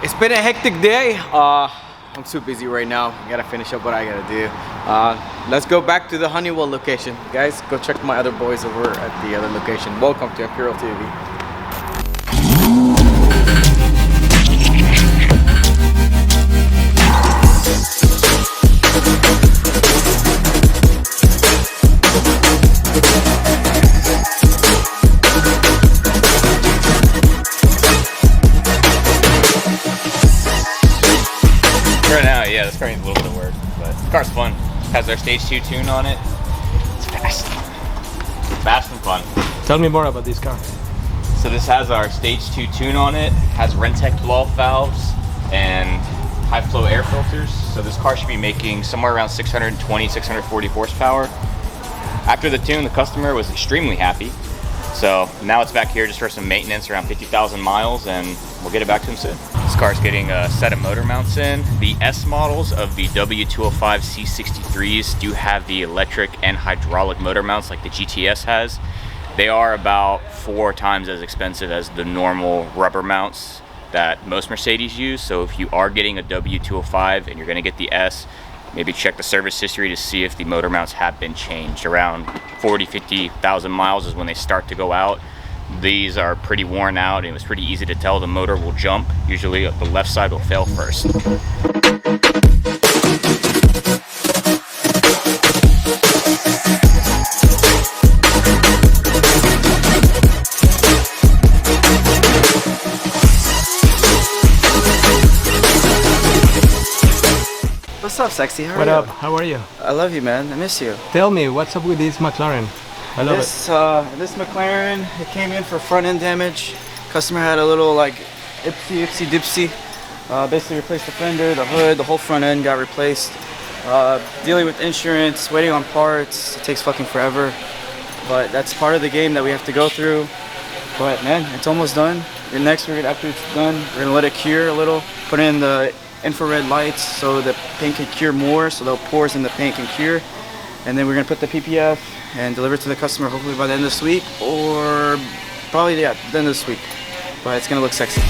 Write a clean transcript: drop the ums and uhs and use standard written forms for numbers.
It's been a hectic day. I'm too busy right now. I gotta finish up what I gotta do. Let's go back to the Honeywell location. Guys, go check my other boys over at the other location. Welcome to Imperial TV. Right now, yeah, this car needs a little bit of work, but the car's fun. It has our Stage 2 tune on it. It's fast. Fast and fun. Tell me more about this car. So this has our Stage 2 tune on it, has Rentec blow-off valves and high flow air filters. So this car should be making somewhere around 620, 640 horsepower. After the tune, the customer was extremely happy. So now it's back here just for some maintenance, around 50,000 miles, and we'll get it back to him soon. This car's getting a set of motor mounts in. The S models of the W205 C63s do have the electric and hydraulic motor mounts like the GTS has. They are about 4 times as expensive as the normal rubber mounts that most Mercedes use. So if you are getting a W205 and you're gonna get the S, maybe check the service history to see if the motor mounts have been changed. Around 40, 50,000 miles is when they start to go out. These are pretty worn out, and it was pretty easy to tell the motor will jump. Usually the left side will fail first. What's up, sexy? How are What you? up? How are you? I love you, man. I miss you. Tell me, what's up with this McLaren? I love This McLaren, it came in for front end damage. Customer had a little like ipsy dipsy. Basically replaced the fender, the hood, the whole front end got replaced. Dealing with insurance, waiting on parts, it takes fucking forever. But that's part of the game that we have to go through. But man, it's almost done. And next, after it's done, we're gonna let it cure a little. Put in the infrared lights so the paint can cure more, so the pores in the paint can cure. And then we're gonna put the PPF and deliver it to the customer hopefully by the end of this week, or probably, yeah, the end of this week. But it's gonna look sexy.